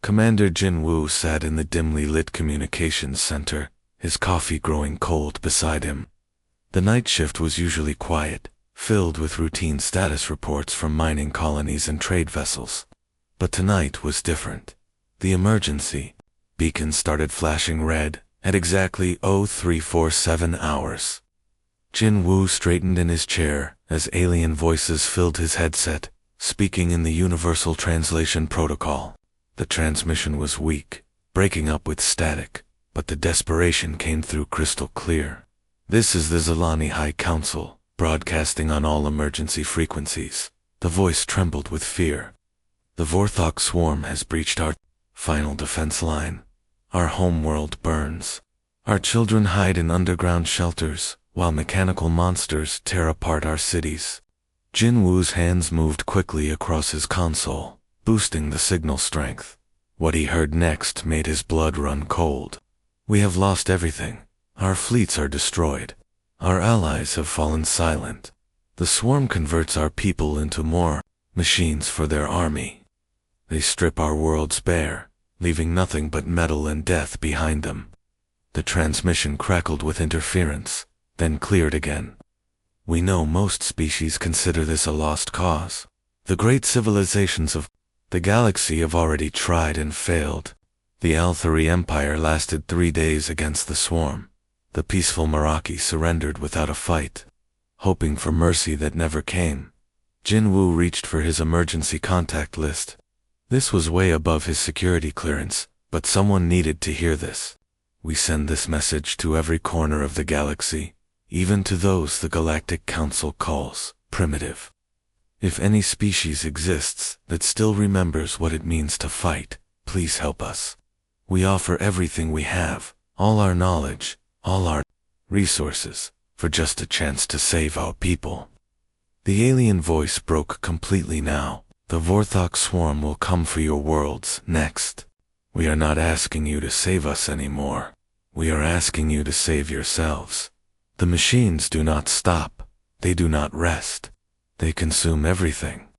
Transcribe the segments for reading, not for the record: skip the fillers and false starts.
Commander Jin Woo sat in the dimly lit communications center, his coffee growing cold beside him. The night shift was usually quiet, filled with routine status reports from mining colonies and trade vessels. But tonight was different. The emergency beacon started flashing red at exactly 0347 hours. Jin Woo straightened in his chair as alien voices filled his headset, speaking in the Universal Translation Protocol. The transmission was weak, breaking up with static, but the desperation came through crystal clear. This is the Zilani High Council, broadcasting on all emergency frequencies. The voice trembled with fear. The Vorthok swarm has breached our final defense line. Our homeworld burns. Our children hide in underground shelters, while mechanical monsters tear apart our cities. Jin Woo's hands moved quickly across his console, boosting the signal strength. What he heard next made his blood run cold. We have lost everything. Our fleets are destroyed. Our allies have fallen silent. The swarm converts our people into more machines for their army. They strip our worlds bare, leaving nothing but metal and death behind them. The transmission crackled with interference, then cleared again. We know most species consider this a lost cause. The great civilizations of the galaxy have already tried and failed. The Althari Empire lasted 3 days against the swarm. The peaceful Meraki surrendered without a fight, hoping for mercy that never came. Jin Woo reached for his emergency contact list. This was way above his security clearance, but someone needed to hear this. We send this message to every corner of the galaxy, even to those the Galactic Council calls primitive. If any species exists that still remembers what it means to fight, please help us. We offer everything we have, all our knowledge, all our resources, for just a chance to save our people. The alien voice broke completely now. The Vorthok swarm will come for your worlds next. We are not asking you to save us anymore. We are asking you to save yourselves. The machines do not stop. They do not rest. They consume everything.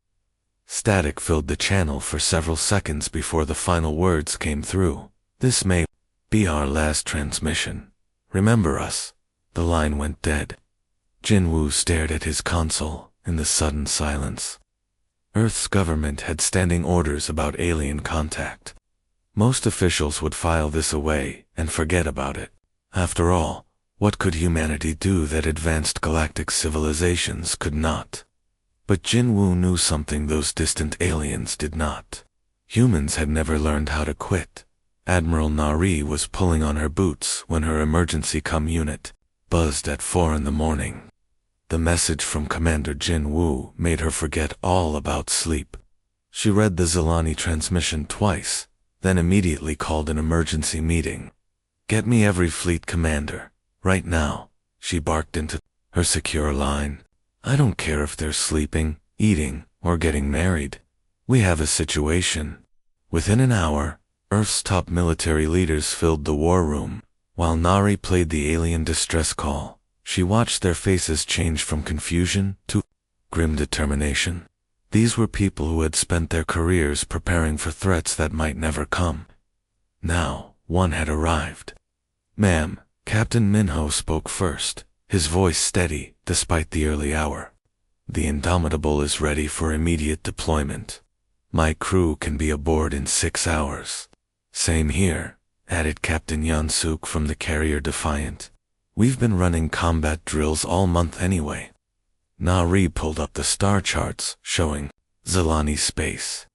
Static filled the channel for several seconds before the final words came through. This may be our last transmission. Remember us. The line went dead. Jin Woo stared at his console in the sudden silence. Earth's government had standing orders about alien contact. Most officials would file this away and forget about it. After all, what could humanity do that advanced galactic civilizations could not? But Jin Woo knew something those distant aliens did not. Humans had never learned how to quit. Admiral Nari was pulling on her boots when her emergency comm unit buzzed at 4 in the morning. The message from Commander Jin Woo made her forget all about sleep. She read the Zilani transmission twice, then immediately called an emergency meeting. "Get me every fleet commander, right now," she barked into her secure line. "I don't care if they're sleeping, eating, or getting married. We have a situation." Within an hour, Earth's top military leaders filled the war room. While Nari played the alien distress call, she watched their faces change from confusion to grim determination. These were people who had spent their careers preparing for threats that might never come. Now, one had arrived. "Ma'am," Captain Minho spoke first, his voice steady despite the early hour. "The Indomitable is ready for immediate deployment. My crew can be aboard in 6 hours. "Same here," added Captain Yansuk from the carrier Defiant. "We've been running combat drills all month anyway." Nari pulled up the star charts showing Zilani space.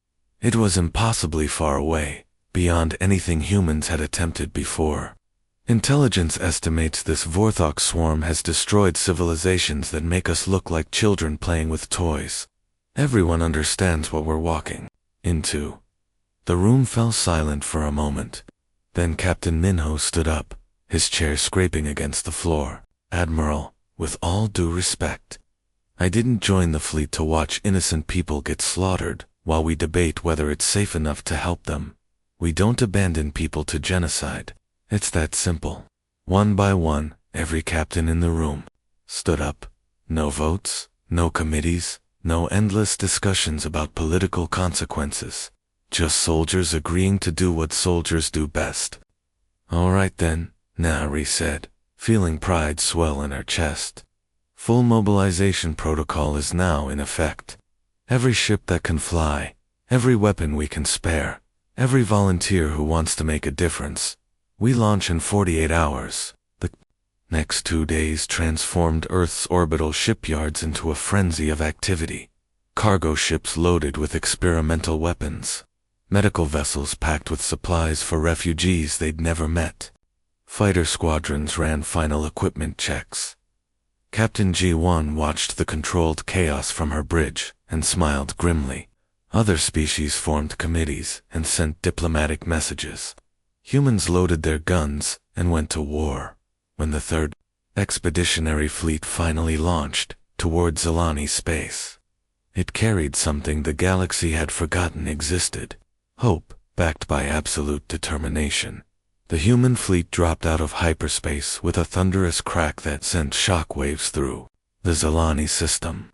It was impossibly far away, beyond anything humans had attempted before. Intelligence estimates this Vorthok swarm has destroyed civilizations that make us look like children playing with toys. Everyone understands what we're walking into. The room fell silent for a moment. Then Captain Minho stood up, his chair scraping against the floor. "Admiral, with all due respect, I didn't join the fleet to watch innocent people get slaughtered while we debate whether it's safe enough to help them. We don't abandon people to genocide. It's that simple." One by one, every captain in the room stood up. No votes, no committees, no endless discussions about political consequences. Just soldiers agreeing to do what soldiers do best. All right then, Nari said, feeling pride swell in her chest. Full mobilization protocol is now in effect. Every ship that can fly, every weapon we can spare, every volunteer who wants to make a difference. We launch in 48 hours. The next 2 days transformed Earth's orbital shipyards into a frenzy of activity. Cargo ships loaded with experimental weapons. Medical vessels packed with supplies for refugees they'd never met. Fighter squadrons ran final equipment checks. Captain G1 watched the controlled chaos from her bridge and smiled grimly. Other species formed committees and sent diplomatic messages. Humans loaded their guns and went to war. When the third expeditionary fleet finally launched toward Zilani space, it carried something the galaxy had forgotten existed: hope, backed by absolute determination. The human fleet dropped out of hyperspace with a thunderous crack that sent shockwaves through the Zilani system.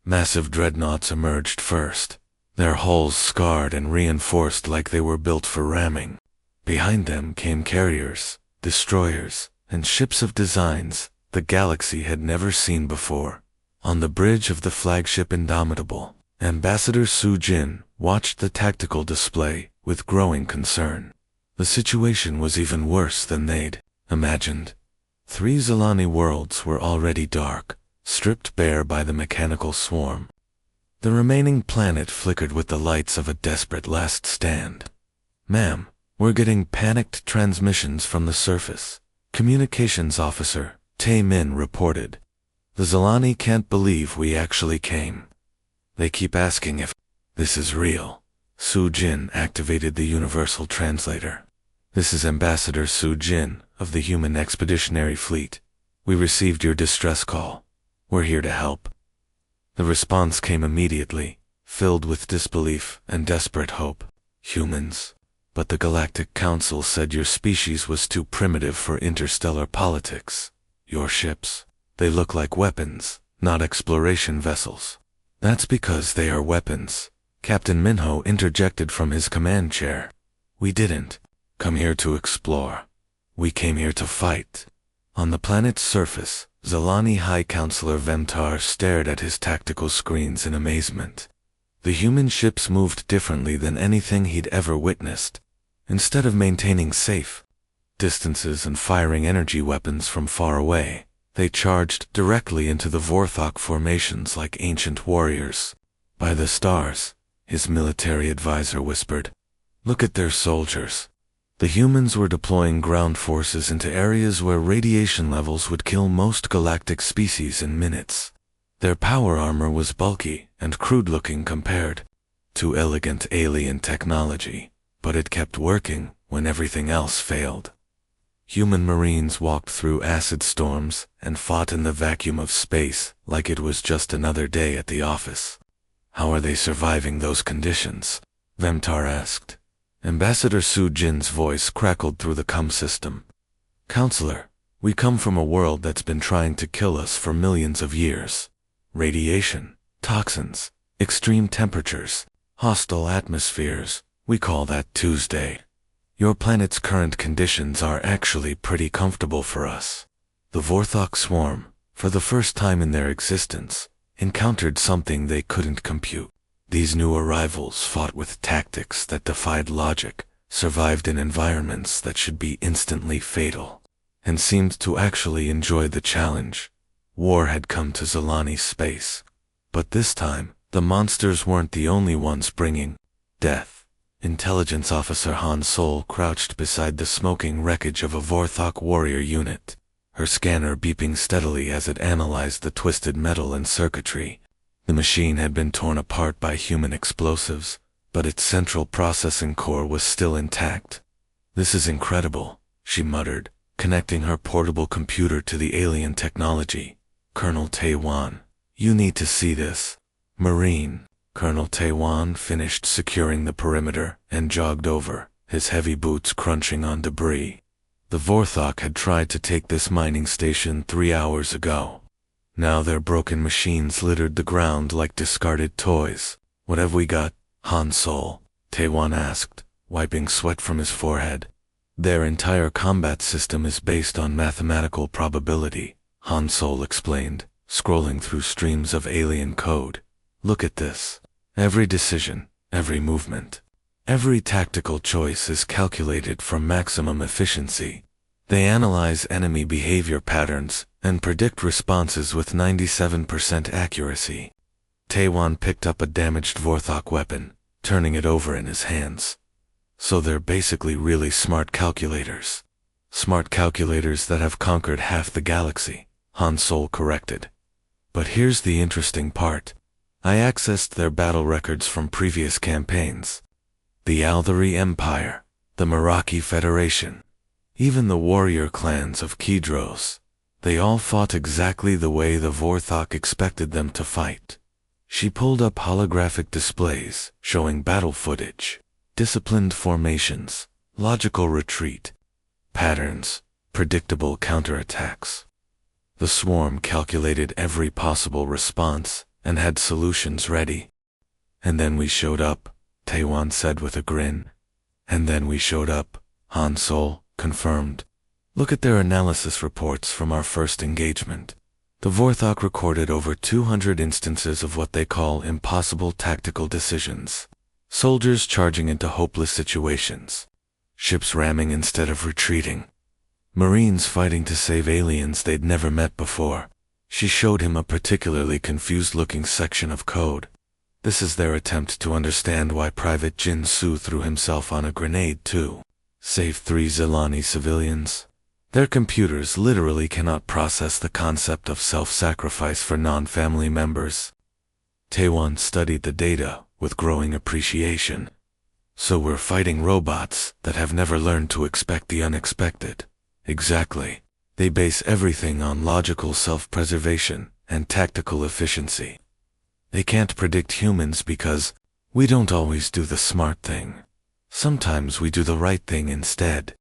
Massive dreadnoughts emerged first, their hulls scarred and reinforced like they were built for ramming. Behind them came carriers, destroyers, and ships of designs the galaxy had never seen before. On the bridge of the flagship Indomitable, Ambassador Su Jin watched the tactical display with growing concern. The situation was even worse than they'd imagined. 3 Zilani worlds were already dark, stripped bare by the mechanical swarm. The remaining planet flickered with the lights of a desperate last stand. "Ma'am, we're getting panicked transmissions from the surface," Communications Officer Tae Min reported. "The Zilani can't believe we actually came. They keep asking if this is real." Su Jin activated the universal translator. "This is Ambassador Su Jin of the Human Expeditionary Fleet. We received your distress call. We're here to help." The response came immediately, filled with disbelief and desperate hope. "Humans? But the Galactic Council said your species was too primitive for interstellar politics. Your ships, they look like weapons, not exploration vessels." "That's because they are weapons," Captain Minho interjected from his command chair. "We didn't come here to explore. We came here to fight." On the planet's surface, Zilani High Counselor Vemtar stared at his tactical screens in amazement. The human ships moved differently than anything he'd ever witnessed. Instead of maintaining safe distances and firing energy weapons from far away, they charged directly into the Vorthok formations like ancient warriors. "By the stars," his military advisor whispered. "Look at their soldiers." The humans were deploying ground forces into areas where radiation levels would kill most galactic species in minutes. Their power armor was bulky and crude-looking compared to elegant alien technology, but it kept working when everything else failed. Human Marines walked through acid storms and fought in the vacuum of space like it was just another day at the office. "How are they surviving those conditions?" Vemtar asked. Ambassador Su Jin's voice crackled through the comm system. "Counselor, we come from a world that's been trying to kill us for millions of years. Radiation, toxins, extreme temperatures, hostile atmospheres, we call that Tuesday. Your planet's current conditions are actually pretty comfortable for us." The Vorthok swarm, for the first time in their existence, encountered something they couldn't compute. These new arrivals fought with tactics that defied logic, survived in environments that should be instantly fatal, and seemed to actually enjoy the challenge. War had come to Zilani space. But this time, the monsters weren't the only ones bringing death. Intelligence Officer Han Sol crouched beside the smoking wreckage of a Vorthok warrior unit, her scanner beeping steadily as it analyzed the twisted metal and circuitry. The machine had been torn apart by human explosives, but its central processing core was still intact. "This is incredible," she muttered, connecting her portable computer to the alien technology. "Colonel Taewan, you need to see this." "Marine." Colonel Taewan finished securing the perimeter and jogged over, his heavy boots crunching on debris. The Vorthok had tried to take this mining station 3 hours ago. Now their broken machines littered the ground like discarded toys. "What have we got, Han Sol?" Taewon asked, wiping sweat from his forehead. Their entire combat system is based on mathematical probability, Han Sol explained, scrolling through streams of alien code. Look at this. Every decision, every movement, every tactical choice is calculated for maximum efficiency. They analyze enemy behavior patterns and predict responses with 97% accuracy. Taewon picked up a damaged Vorthok weapon, turning it over in his hands. So they're basically really smart calculators. Smart calculators that have conquered half the galaxy, Han Sol corrected. But here's the interesting part. I accessed their battle records from previous campaigns. The Althari Empire, the Meraki Federation, even the warrior clans of Kidros. They all fought exactly the way the Vorthok expected them to fight. She pulled up holographic displays showing battle footage, disciplined formations, logical retreat, patterns, predictable counterattacks. The swarm calculated every possible response and had solutions ready. And then we showed up, Taewon said with a grin. And then we showed up, Han Sol confirmed. Look at their analysis reports from our first engagement. The Vorthok recorded over 200 instances of what they call impossible tactical decisions. Soldiers charging into hopeless situations. Ships ramming instead of retreating. Marines fighting to save aliens they'd never met before. She showed him a particularly confused-looking section of code. This is their attempt to understand why Private Jin Su threw himself on a grenade to save 3 Zilani civilians. Their computers literally cannot process the concept of self-sacrifice for non-family members. Taewon studied the data with growing appreciation. So we're fighting robots that have never learned to expect the unexpected. Exactly. They base everything on logical self-preservation and tactical efficiency. They can't predict humans because we don't always do the smart thing. Sometimes we do the right thing instead.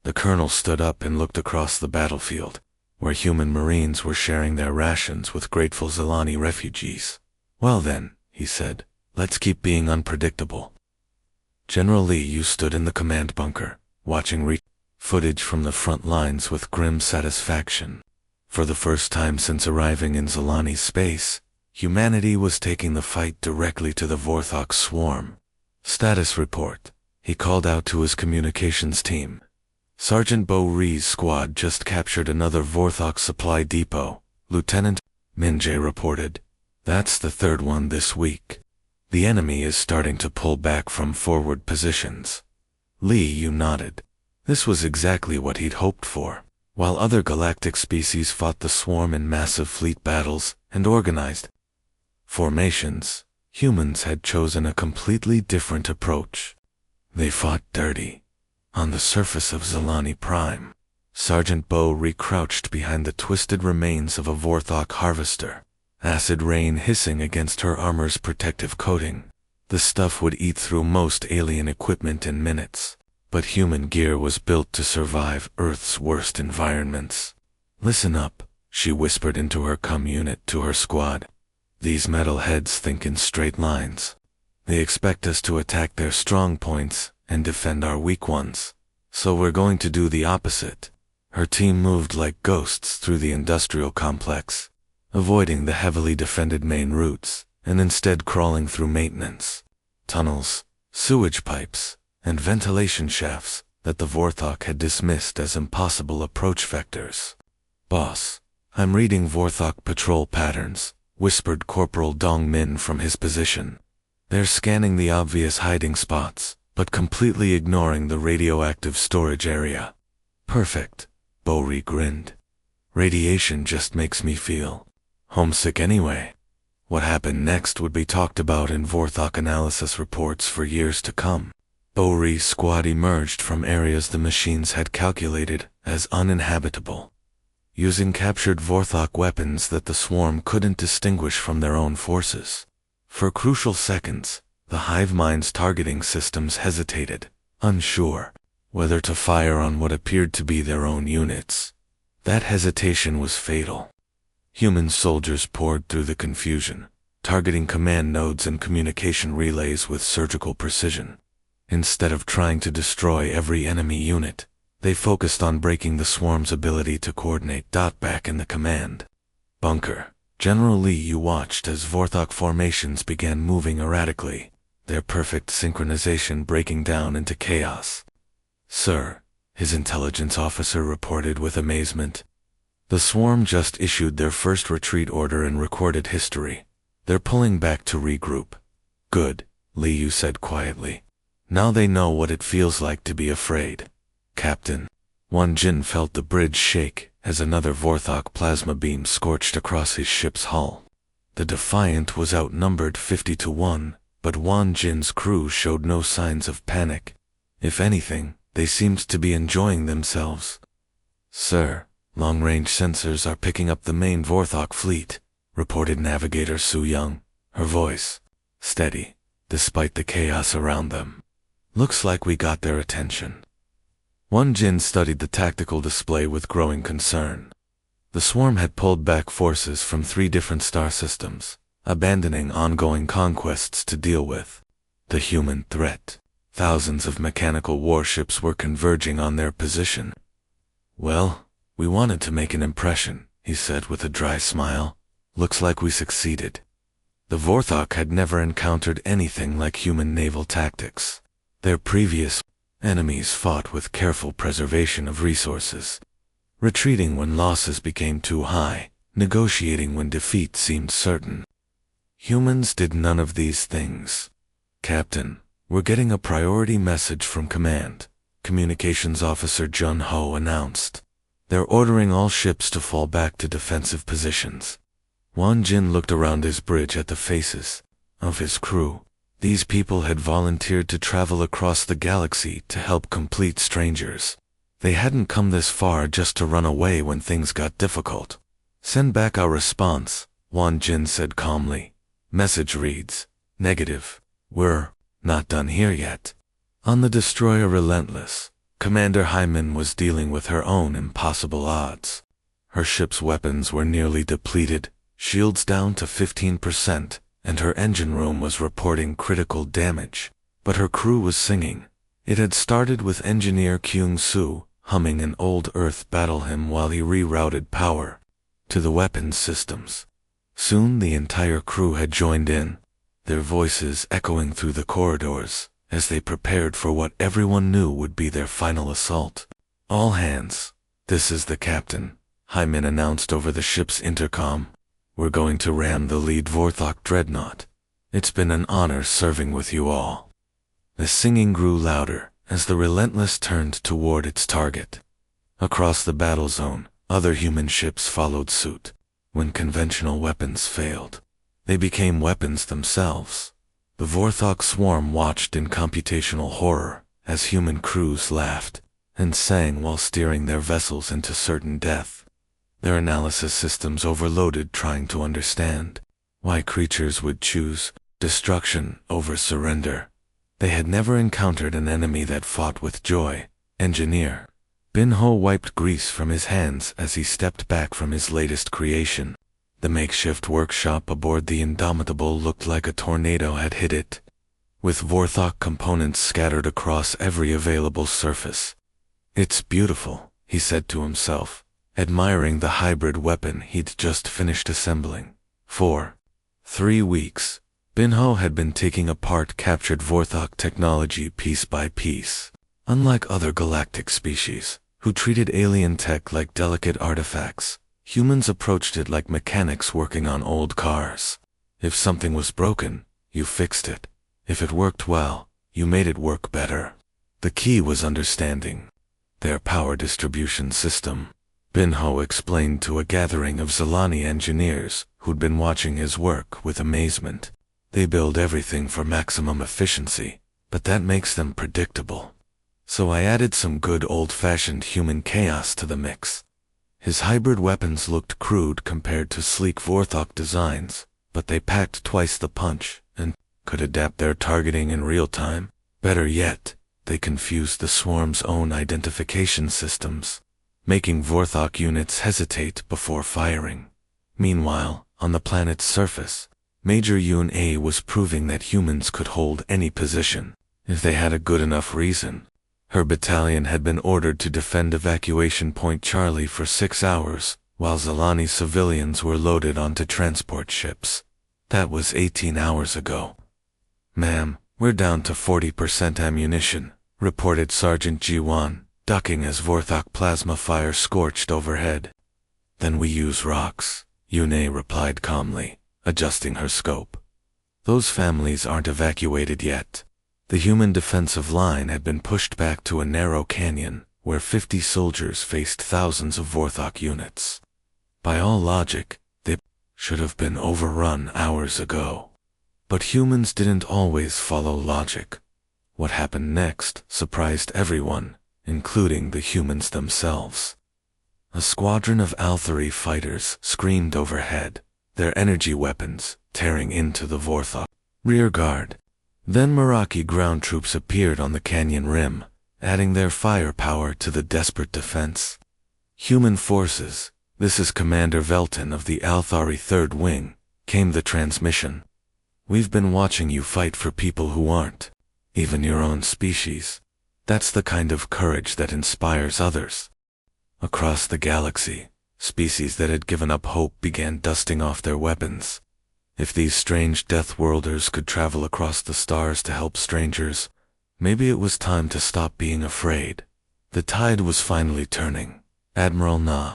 The colonel stood up and looked across the battlefield, where human Marines were sharing their rations with grateful Zilani refugees. Well then, he said, let's keep being unpredictable. General Lee Yu stood in the command bunker, watching footage from the front lines with grim satisfaction. For the first time since arriving in Zilani's space, humanity was taking the fight directly to the Vorthok swarm. Status report. He called out to his communications team. Sergeant Bo Ri's squad just captured another Vorthok supply depot, Lieutenant Minjae reported. That's the third one this week. The enemy is starting to pull back from forward positions. Lee Yu nodded. This was exactly what he'd hoped for. While other galactic species fought the swarm in massive fleet battles and organized formations, humans had chosen a completely different approach. They fought dirty. On the surface of Zilani Prime, Sergeant Bo recrouched behind the twisted remains of a Vorthok harvester, acid rain hissing against her armor's protective coating. The stuff would eat through most alien equipment in minutes. But human gear was built to survive Earth's worst environments. Listen up, she whispered into her unit to her squad. These metalheads think in straight lines. They expect us to attack their strong points and defend our weak ones. So we're going to do the opposite. Her team moved like ghosts through the industrial complex, avoiding the heavily defended main routes, and instead crawling through maintenance, tunnels, sewage pipes, and ventilation shafts that the Vorthok had dismissed as impossible approach vectors. Boss, I'm reading Vorthok patrol patterns, whispered Corporal Dong Min from his position. They're scanning the obvious hiding spots, but completely ignoring the radioactive storage area. Perfect, Bo Ri grinned. Radiation just makes me feel homesick anyway. What happened next would be talked about in Vorthok analysis reports for years to come. Bo Ri's squad emerged from areas the machines had calculated as uninhabitable, using captured Vorthok weapons that the swarm couldn't distinguish from their own forces. For crucial seconds, the hive mind's targeting systems hesitated, unsure whether to fire on what appeared to be their own units. That hesitation was fatal. Human soldiers poured through the confusion, targeting command nodes and communication relays with surgical precision. Instead of trying to destroy every enemy unit, they focused on breaking the swarm's ability to coordinate. Back in the command bunker, General Lee Yu watched as Vorthok formations began moving erratically, their perfect synchronization breaking down into chaos. "Sir," his intelligence officer reported with amazement, "the swarm just issued their first retreat order in recorded history. They're pulling back to regroup." "Good," Li Yu said quietly. "Now they know what it feels like to be afraid." "Captain." Wan Jin felt the bridge shake as another Vorthok plasma beam scorched across his ship's hull. The Defiant was outnumbered 50-1, but Wan Jin's crew showed no signs of panic. If anything, they seemed to be enjoying themselves. "Sir, long-range sensors are picking up the main Vorthok fleet," reported Navigator Su Young, her voice steady, despite the chaos around them. "Looks like we got their attention." Wan Jin studied the tactical display with growing concern. The swarm had pulled back forces from 3 different star systems, abandoning ongoing conquests to deal with the human threat. Thousands of mechanical warships were converging on their position. "Well, we wanted to make an impression," he said with a dry smile. "Looks like we succeeded." The Vorthok had never encountered anything like human naval tactics. Their previous enemies fought with careful preservation of resources, retreating when losses became too high, negotiating when defeat seemed certain. Humans did none of these things. "Captain, we're getting a priority message from command," Communications Officer Jun Ho announced. "They're ordering all ships to fall back to defensive positions." Wan Jin looked around his bridge at the faces of his crew. These people had volunteered to travel across the galaxy to help complete strangers. They hadn't come this far just to run away when things got difficult. "Send back our response," Wan Jin said calmly. Message reads, "Negative. We're not done here yet." On the destroyer Relentless, Commander Hyman was dealing with her own impossible odds. Her ship's weapons were nearly depleted, shields down to 15%, and her engine room was reporting critical damage. But her crew was singing. It had started with engineer Kyung Soo humming an old Earth battle hymn while he rerouted power to the weapons systems. Soon the entire crew had joined in, their voices echoing through the corridors as they prepared for what everyone knew would be their final assault. "All hands, this is the captain," Hyman announced over the ship's intercom. "We're going to ram the lead Vorthok dreadnought. It's been an honor serving with you all." The singing grew louder as the Relentless turned toward its target. Across the battle zone, other human ships followed suit. When conventional weapons failed, they became weapons themselves. The Vorthok swarm watched in computational horror as human crews laughed and sang while steering their vessels into certain death. Their analysis systems overloaded trying to understand why creatures would choose destruction over surrender. They had never encountered an enemy that fought with joy. Engineer Bin Ho wiped grease from his hands as he stepped back from his latest creation. The makeshift workshop aboard the Indomitable looked like a tornado had hit it, with Vorthok components scattered across every available surface. "It's beautiful," he said to himself, admiring the hybrid weapon he'd just finished assembling. For 3 weeks, Bin Ho had been taking apart captured Vorthok technology piece by piece. Unlike other galactic species, who treated alien tech like delicate artifacts, humans approached it like mechanics working on old cars. If something was broken, you fixed it. If it worked well, you made it work better. The key was understanding their power distribution system. Bin Ho explained to a gathering of Zilani engineers who'd been watching his work with amazement. They build everything for maximum efficiency, but that makes them predictable. So I added some good old-fashioned human chaos to the mix. His hybrid weapons looked crude compared to sleek Vorthok designs, but they packed twice the punch and could adapt their targeting in real time. Better yet, they confused the swarm's own identification systems, making Vorthok units hesitate before firing. Meanwhile, on the planet's surface, Major Yun A was proving that humans could hold any position, if they had a good enough reason. Her battalion had been ordered to defend Evacuation Point Charlie for 6 hours, while Zalani civilians were loaded onto transport ships. That was 18 hours ago. "Ma'am, we're down to 40% ammunition," reported Sergeant Jiwan, ducking as Vorthok plasma fire scorched overhead. "Then we use rocks," Yune replied calmly, adjusting her scope. "Those families aren't evacuated yet." The human defensive line had been pushed back to a narrow canyon, where 50 soldiers faced thousands of Vorthok units. By all logic, they should have been overrun hours ago. But humans didn't always follow logic. What happened next surprised everyone, including the humans themselves. A squadron of Althari fighters screamed overhead, their energy weapons tearing into the Vorthok rear guard. Then Meraki ground troops appeared on the canyon rim, adding their firepower to the desperate defense. "Human forces, this is Commander Velton of the Althari 3rd Wing," came the transmission. "We've been watching you fight for people who aren't even your own species. That's the kind of courage that inspires others." Across the galaxy, species that had given up hope began dusting off their weapons. If these strange Deathworlders could travel across the stars to help strangers, maybe it was time to stop being afraid. The tide was finally turning. Admiral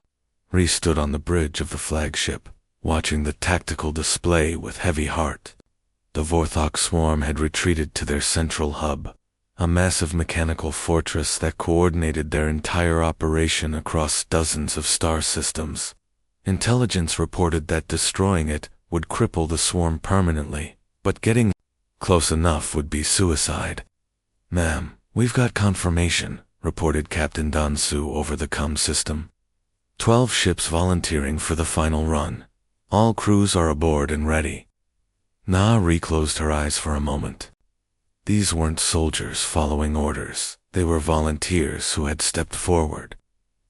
Ri stood on the bridge of the flagship, watching the tactical display with heavy heart. The Vorthok swarm had retreated to their central hub, a massive mechanical fortress that coordinated their entire operation across dozens of star systems. Intelligence reported that destroying it would cripple the swarm permanently, but getting close enough would be suicide. "Ma'am, we've got confirmation," reported Captain Dansu over the comm system. 12 ships volunteering for the final run. All crews are aboard and ready. Ri closed her eyes for a moment. These weren't soldiers following orders. They were volunteers who had stepped forward.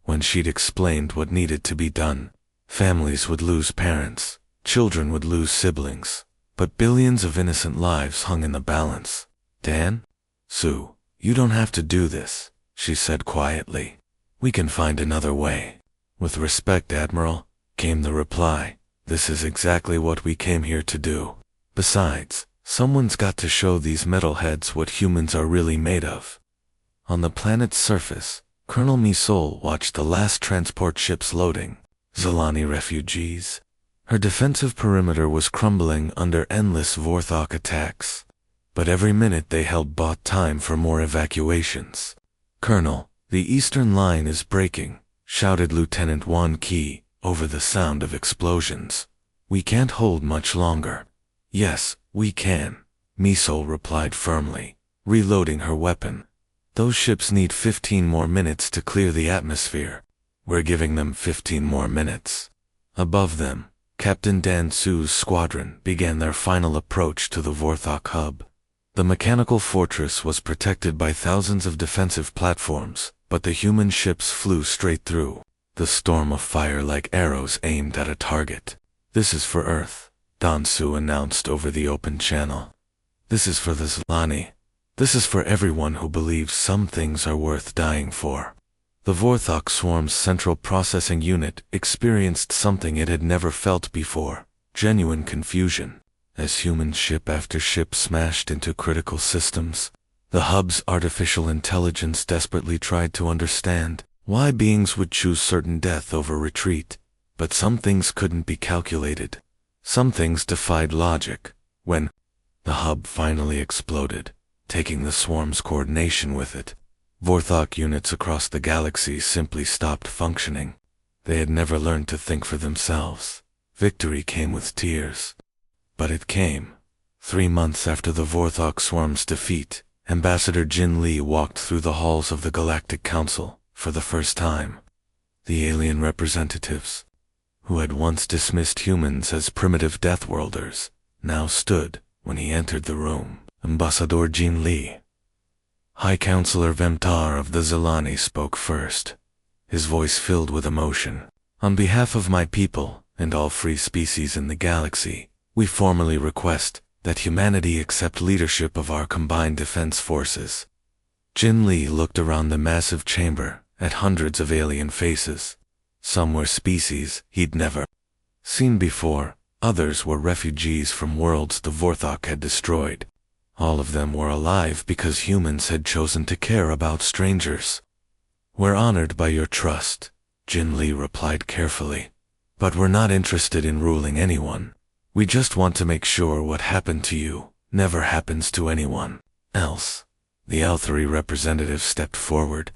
When she'd explained what needed to be done, families would lose parents, children would lose siblings, but billions of innocent lives hung in the balance. "Dan? Sue, you don't have to do this," she said quietly. "We can find another way." "With respect, Admiral," came the reply. "This is exactly what we came here to do. Besides, someone's got to show these metalheads what humans are really made of." On the planet's surface, Colonel Misol watched the last transport ships loading. Zalani refugees. Her defensive perimeter was crumbling under endless Vorthok attacks. But every minute they held bought time for more evacuations. "Colonel, the eastern line is breaking," shouted Lieutenant Wan Ki over the sound of explosions. "We can't hold much longer." "Yes, we can," Misol replied firmly, reloading her weapon. "Those ships need 15 more minutes to clear the atmosphere. We're giving them 15 more minutes." Above them, Captain Dan Su's squadron began their final approach to the Vorthok hub. The mechanical fortress was protected by thousands of defensive platforms, but the human ships flew straight through, the storm of fire like arrows aimed at a target. "This is for Earth," Dan Su announced over the open channel. "This is for the Zalani. This is for everyone who believes some things are worth dying for." The Vorthok swarm's central processing unit experienced something it had never felt before: genuine confusion. As human ship after ship smashed into critical systems, the hub's artificial intelligence desperately tried to understand why beings would choose certain death over retreat. But some things couldn't be calculated. Some things defied logic. When the hub finally exploded, taking the swarm's coordination with it, Vorthok units across the galaxy simply stopped functioning. They had never learned to think for themselves. Victory came with tears. But it came. 3 months after the Vorthok swarm's defeat, Ambassador Jin Lee walked through the halls of the Galactic Council for the first time. The alien representatives, who had once dismissed humans as primitive Deathworlders, now stood when he entered the room. Ambassador Jin Lee. High Counselor Vemtar of the Zalani spoke first, his voice filled with emotion. "On behalf of my people and all free species in the galaxy, We formally request that humanity accept leadership of our combined defense forces." Jin Li looked around the massive chamber at hundreds of alien faces. Some were species he'd never seen before, others were refugees from worlds the Vorthok had destroyed. All of them were alive because humans had chosen to care about strangers. "We're honored by your trust," Jin Li replied carefully. "But we're not interested in ruling anyone. We just want to make sure what happened to you never happens to anyone else." The L3 representative stepped forward.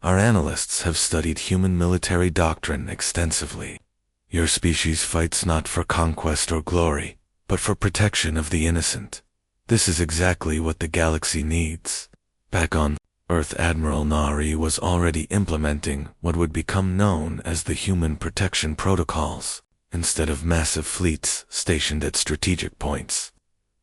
"Our analysts have studied human military doctrine extensively. Your species fights not for conquest or glory, but for protection of the innocent. This is exactly what the galaxy needs." Back on Earth, Admiral Nari was already implementing what would become known as the Human Protection Protocols. Instead of massive fleets stationed at strategic points,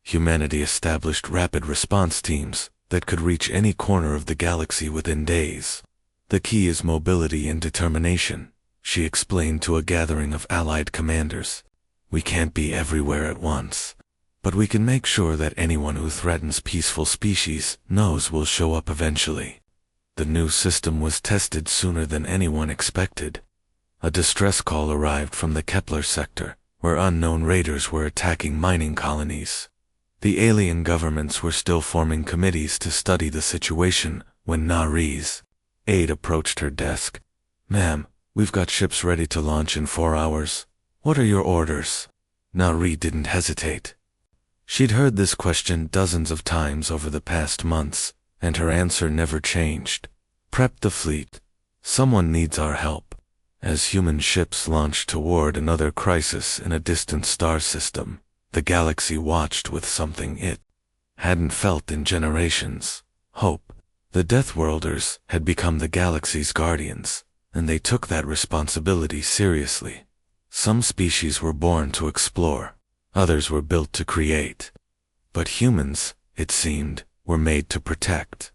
humanity established rapid response teams that could reach any corner of the galaxy within days. "The key is mobility and determination," she explained to a gathering of allied commanders. "We can't be everywhere at once, but we can make sure that anyone who threatens peaceful species knows we'll show up eventually." The new system was tested sooner than anyone expected. A distress call arrived from the Kepler sector, where unknown raiders were attacking mining colonies. The alien governments were still forming committees to study the situation when Nari's aide approached her desk. "Ma'am, we've got ships ready to launch in 4 hours. What are your orders?" Nari didn't hesitate. She'd heard this question dozens of times over the past months, and her answer never changed. "Prep the fleet. Someone needs our help." As human ships launched toward another crisis in a distant star system, the galaxy watched with something it hadn't felt in generations: hope. The Deathworlders had become the galaxy's guardians, and they took that responsibility seriously. Some species were born to explore, others were built to create. But humans, it seemed, were made to protect.